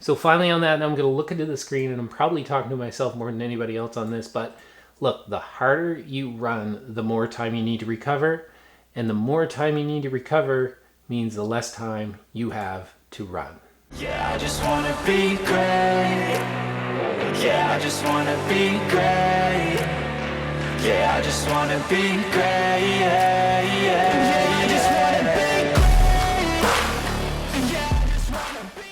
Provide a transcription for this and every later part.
So finally on that, I'm going to look into the screen, and I'm probably talking to myself more than anybody else on this, but look, the harder you run, the more time you need to recover, and the more time you need to recover means the less time you have to run. Yeah, I just wanna be great. Yeah, I just wanna be great. Yeah, I just wanna be great. Yeah, yeah, I just wanna be great. Yeah, I just wanna be.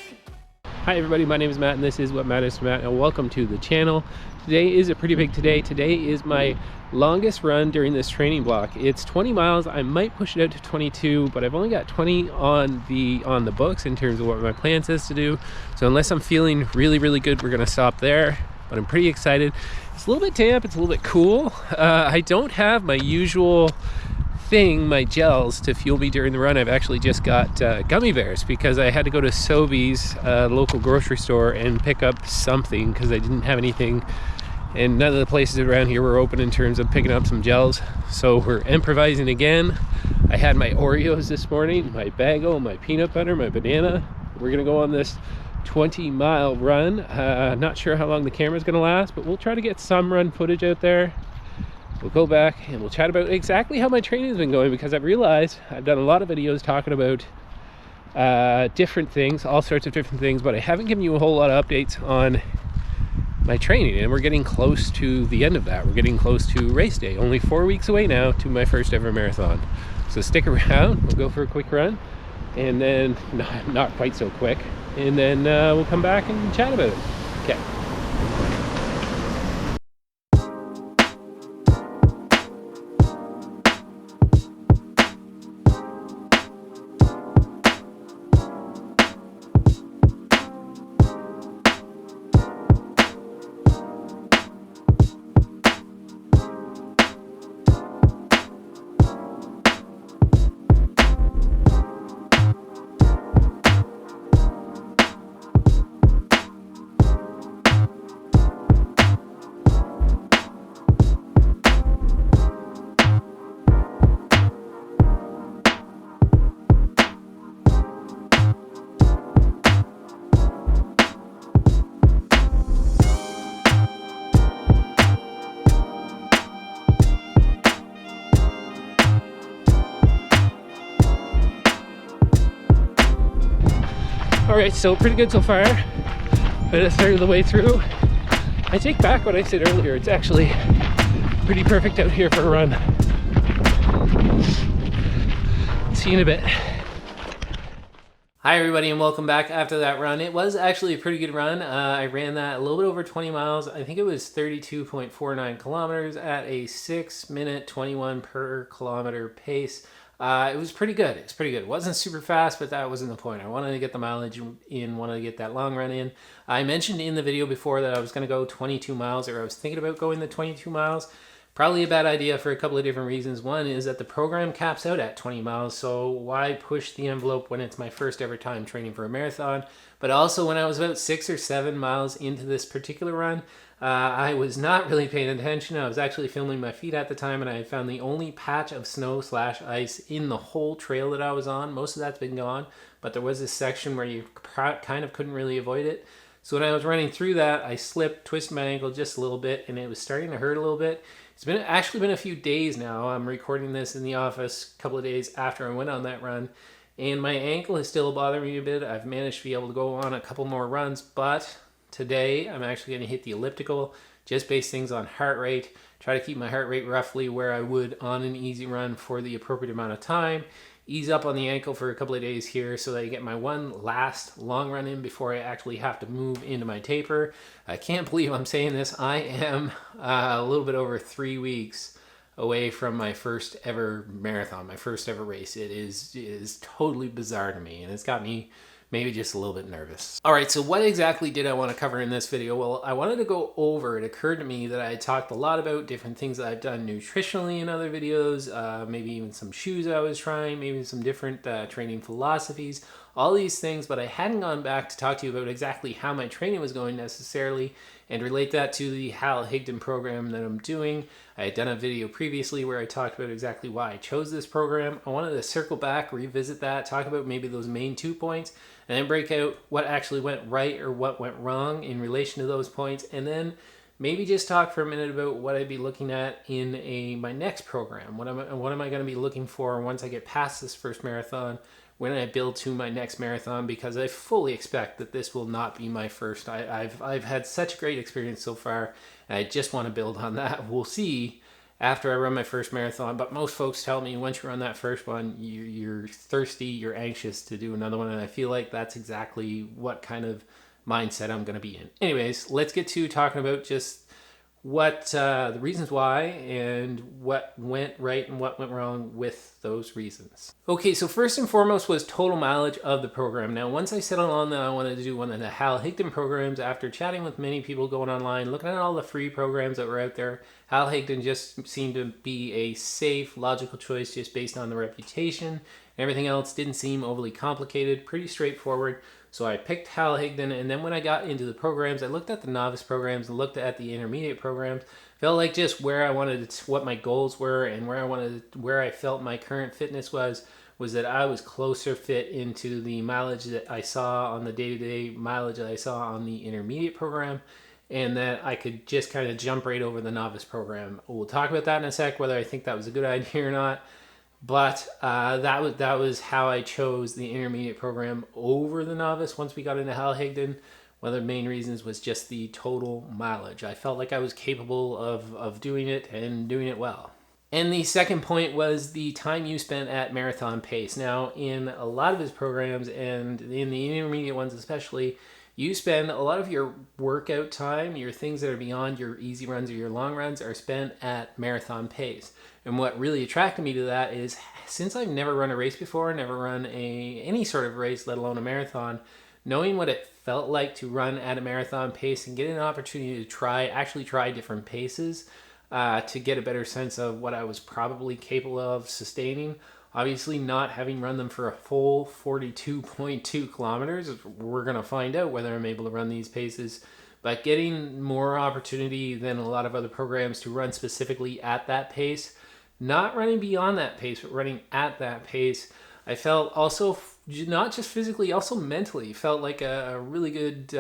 Hi everybody, my name is Matt and this is What Matters to Matt, and welcome to the channel. Today is a pretty big day. Today is my longest run during this training block. It's 20 miles. I might push it out to 22, but I've only got 20 on the books in terms of what my plan says to do. So unless I'm feeling really good, we're gonna stop there. But I'm pretty excited. It's a little bit damp, it's a little bit cool. I don't have my usual thing, my gels to fuel me during the run. I've actually just got gummy bears because I had to go to Sobeys, local grocery store, and pick up something because I didn't have anything, and none of the places around here were open in terms of picking up some gels. So we're improvising again. I had my Oreos this morning, my bagel, my peanut butter, my banana. We're gonna go on this 20-mile run. Not sure how long the camera's gonna last, but we'll try to get some run footage out there. We'll go back and we'll chat about exactly how my training has been going, because I've realized I've done a lot of videos talking about different things, all sorts of different things, but I haven't given you a whole lot of updates on my training, and we're getting close to the end of that. We're getting close to race day, only 4 weeks away now to my first ever marathon. So stick around, we'll go for a quick run, and then not quite so quick, and then we'll come back and chat about it. Okay. All right, so pretty good so far. About a third of the way through. I take back what I said earlier. It's actually pretty perfect out here for a run. See you in a bit. Hi everybody, and welcome back after that run. It was actually a pretty good run. I ran that a little bit over 20 miles. I think it was 32.49 kilometers at a 6-minute 21 per kilometer pace. It was pretty good. It's pretty good. It wasn't super fast, but that wasn't the point. I wanted to get the mileage in, wanted to get that long run in. I mentioned in the video before that I was going to go 22 miles, or I was thinking about going the 22 miles. Probably a bad idea for a couple of different reasons. One is that the program caps out at 20 miles, so why push the envelope when it's my first ever time training for a marathon? But also, when I was about 6 or 7 miles into this particular run, I was not really paying attention. I was actually filming my feet at the time, and I had found the only patch of snow/ice in the whole trail that I was on. Most of that's been gone, but there was this section where you kind of couldn't really avoid it. So when I was running through that, I slipped, twisted my ankle just a little bit, and it was starting to hurt a little bit. It's actually been a few days now. I'm recording this in the office a couple of days after I went on that run, and my ankle is still bothering me a bit. I've managed to be able to go on a couple more runs, but today I'm actually going to hit the elliptical, just base things on heart rate, try to keep my heart rate roughly where I would on an easy run for the appropriate amount of time, ease up on the ankle for a couple of days here so that I get my one last long run in before I actually have to move into my taper. I can't believe I'm saying this. I am a little bit over 3 weeks away from my first ever marathon, my first ever race. It is totally bizarre to me, and it's got me maybe just a little bit nervous. All right, so what exactly did I want to cover in this video? Well, I wanted to go over, it occurred to me that I had talked a lot about different things that I've done nutritionally in other videos, maybe even some shoes I was trying, maybe some different training philosophies, all these things, but I hadn't gone back to talk to you about exactly how my training was going necessarily and relate that to the Hal Higdon program that I'm doing. I had done a video previously where I talked about exactly why I chose this program. I wanted to circle back, revisit that, talk about maybe those main 2 points, and then break out what actually went right or what went wrong in relation to those points, and then maybe just talk for a minute about what I'd be looking at in my next program. What am I going to be looking for once I get past this first marathon, when I build to my next marathon, because I fully expect that this will not be my first. I've had such a great experience so far, and I just want to build on that. We'll see after I run my first marathon, but most folks tell me once you run that first one, you're thirsty, you're anxious to do another one, and I feel like that's exactly what kind of mindset I'm going to be in. Anyways, let's get to talking about just what the reasons why and what went right and what went wrong with those reasons. Okay, so first and foremost was total mileage of the program. Now, once I settled on that I wanted to do one of the Hal Higdon programs, after chatting with many people going online, looking at all the free programs that were out there, Hal Higdon just seemed to be a safe, logical choice just based on the reputation. Everything else didn't seem overly complicated, pretty straightforward. So I picked Hal Higdon, and then when I got into the programs, I looked at the novice programs and looked at the intermediate programs. Felt like just where I wanted to, what my goals were, and where I felt my current fitness was that I was closer fit into the mileage that I saw on the day-to-day mileage that I saw on the intermediate program, and that I could just kind of jump right over the novice program. We'll talk about that in a sec, whether I think that was a good idea or not. But that was how I chose the intermediate program over the novice once we got into Hal Higdon. One of the main reasons was just the total mileage. I felt like I was capable of doing it and doing it well. And the second point was the time you spent at marathon pace. Now, in a lot of his programs, and in the intermediate ones especially, you spend a lot of your workout time, your things that are beyond your easy runs or your long runs, are spent at marathon pace. And what really attracted me to that is, since I've never run a race before, never run any sort of race, let alone a marathon, knowing what it felt like to run at a marathon pace and get an opportunity to actually try different paces to get a better sense of what I was probably capable of sustaining. Obviously, not having run them for a full 42.2 kilometers, we're going to find out whether I'm able to run these paces. But getting more opportunity than a lot of other programs to run specifically at that pace, not running beyond that pace, but running at that pace, I felt also, not just physically, also mentally, felt like a really good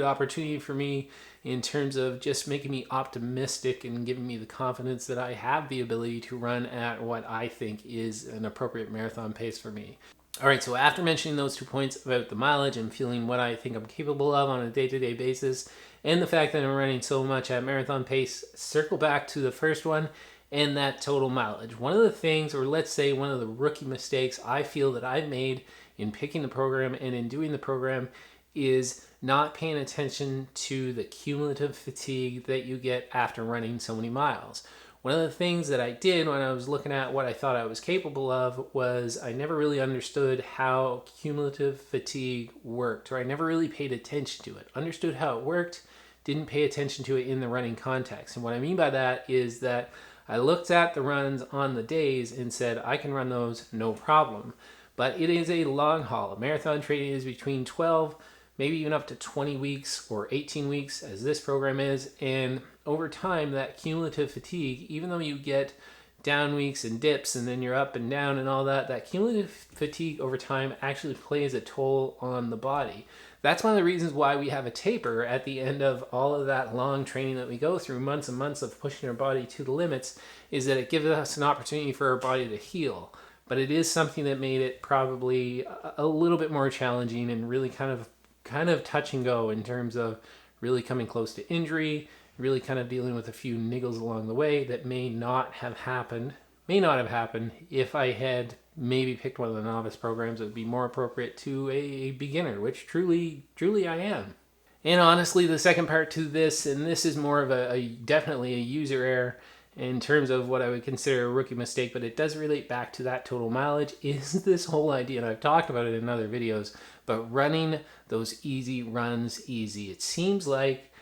opportunity for me in terms of just making me optimistic and giving me the confidence that I have the ability to run at what I think is an appropriate marathon pace for me. All right, so after mentioning those 2 points about the mileage and feeling what I think I'm capable of on a day-to-day basis, and the fact that I'm running so much at marathon pace, circle back to the first one and that total mileage. One of the things, or let's say one of the rookie mistakes I feel that I've made in picking the program and in doing the program, is not paying attention to the cumulative fatigue that you get after running so many miles. One of the things that I did when I was looking at what I thought I was capable of was I never really understood how cumulative fatigue worked, or I never really paid attention to it. Understood how it worked, didn't pay attention to it in the running context. And what I mean by that is that I looked at the runs on the days and said, I can run those no problem. But it is a long haul. Marathon training is between 12, maybe even up to 20 weeks or 18 weeks, as this program is. And over time, that cumulative fatigue, even though you get down weeks and dips and then you're up and down and all that, that cumulative fatigue over time actually plays a toll on the body. That's one of the reasons why we have a taper at the end of all of that long training that we go through, months and months of pushing our body to the limits, is that it gives us an opportunity for our body to heal. But it is something that made it probably a little bit more challenging and really kind of touch and go in terms of really coming close to injury, really kind of dealing with a few niggles along the way that may not have happened if I had maybe picked one of the novice programs that would be more appropriate to a beginner, which truly I am. And honestly, the second part to this, and this is more of definitely a user error in terms of what I would consider a rookie mistake, but it does relate back to that total mileage, is this whole idea, and I've talked about it in other videos, but running those easy runs easy. It seems like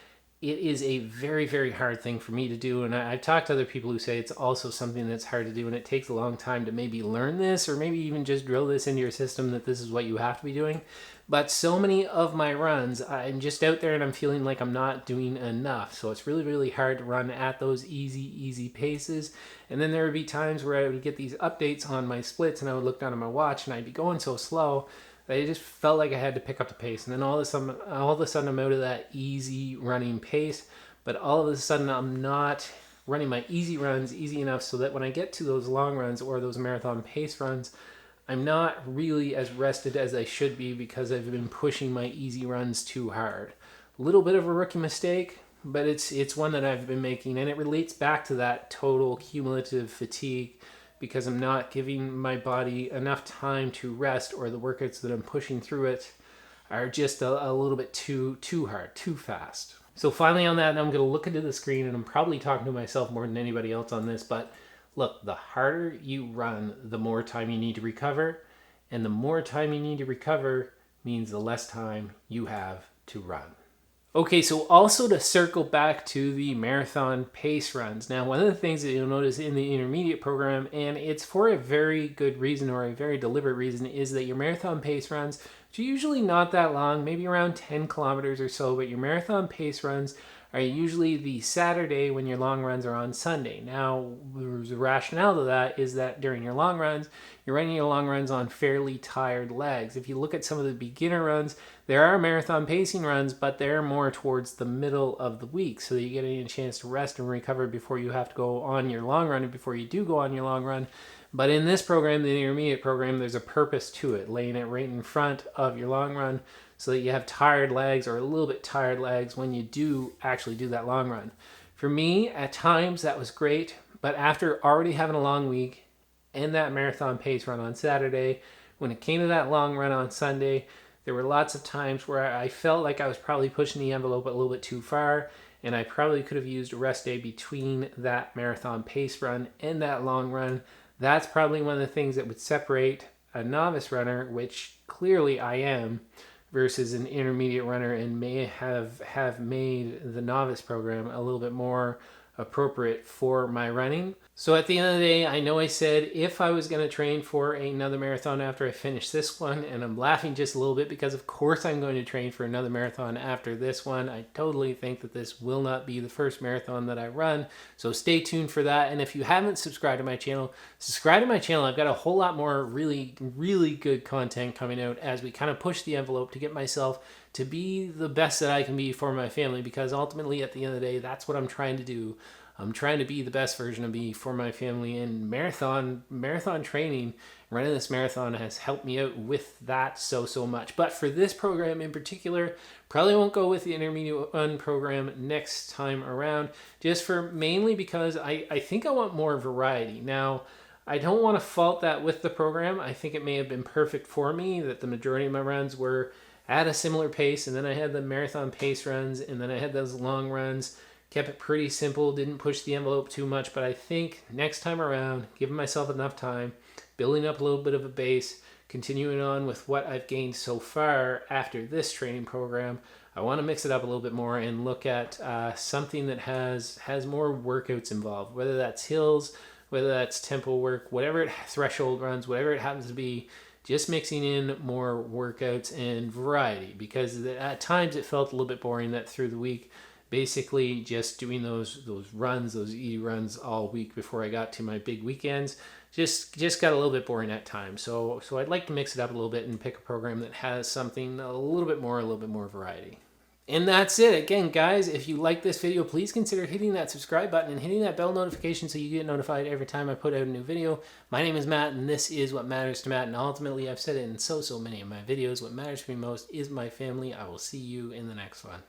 it is a very, very hard thing for me to do. And I've talked to other people who say it's also something that's hard to do, and it takes a long time to maybe learn this, or maybe even just drill this into your system that this is what you have to be doing. But so many of my runs, I'm just out there and I'm feeling like I'm not doing enough. So it's really, really hard to run at those easy paces. And then there would be times where I would get these updates on my splits and I would look down at my watch and I'd be going so slow that I just felt like I had to pick up the pace. And then all of a sudden I'm out of that easy running pace. But all of a sudden I'm not running my easy runs easy enough so that when I get to those long runs or those marathon pace runs, I'm not really as rested as I should be because I've been pushing my easy runs too hard. A little bit of a rookie mistake, but it's one that I've been making, and it relates back to that total cumulative fatigue because I'm not giving my body enough time to rest, or the workouts that I'm pushing through it are just a little bit too hard, too fast. So finally on that, I'm going to look into the screen, and I'm probably talking to myself more than anybody else on this, but look, the harder you run, the more time you need to recover. And the more time you need to recover means the less time you have to run. Okay, so also to circle back to the marathon pace runs. Now, one of the things that you'll notice in the intermediate program, and it's for a very good reason or a very deliberate reason, is that your marathon pace runs, which are usually not that long, maybe around 10 kilometers or so, but your marathon pace runs are usually the Saturday when your long runs are on Sunday. Now, the rationale to that is that during your long runs, you're running your long runs on fairly tired legs. If you look at some of the beginner runs, there are marathon pacing runs, but they're more towards the middle of the week, so that you get a chance to rest and recover before you have to go on your long run and before you do go on your long run. But in this program, the intermediate program, there's a purpose to it, laying it right in front of your long run so that you have tired legs or a little bit tired legs when you do actually do that long run. For me, at times that was great, but after already having a long week and that marathon pace run on Saturday, when it came to that long run on Sunday, there were lots of times where I felt like I was probably pushing the envelope a little bit too far, and I probably could have used a rest day between that marathon pace run and that long run. That's probably one of the things that would separate a novice runner, which clearly I am, versus an intermediate runner, and may have made the novice program a little bit more appropriate for my running. So at the end of the day, I know I said if I was going to train for another marathon after I finish this one, and I'm laughing just a little bit because of course I'm going to train for another marathon after this one. I totally think that this will not be the first marathon that I run, so stay tuned for that. And if you haven't subscribed to my channel, subscribe to my channel. I've got a whole lot more really good content coming out as we kind of push the envelope to get myself to be the best that I can be for my family, because ultimately at the end of the day, that's what I'm trying to do. I'm trying to be the best version of me for my family, and marathon training, running this marathon has helped me out with that so much. But for this program in particular, probably won't go with the intermediate one program next time around, just for mainly because I think I want more variety. Now, I don't want to fault that with the program. I think it may have been perfect for me that the majority of my runs were at a similar pace, and then I had the marathon pace runs, and then I had those long runs. Kept it pretty simple, didn't push the envelope too much, but I think next time around, giving myself enough time, building up a little bit of a base, continuing on with what I've gained so far after this training program, I want to mix it up a little bit more and look at something that has more workouts involved, whether that's hills, whether that's tempo work, whatever threshold runs, whatever it happens to be, just mixing in more workouts and variety, because at times it felt a little bit boring that through the week, basically just doing those runs, those easy runs all week before I got to my big weekends, just got a little bit boring at times. So I'd like to mix it up a little bit and pick a program that has something a little bit more variety. And that's it. Again, guys, if you like this video, please consider hitting that subscribe button and hitting that bell notification so you get notified every time I put out a new video. My name is Matt, and this is What Matters to Matt. And ultimately, I've said it in so many of my videos, what matters to me most is my family. I will see you in the next one.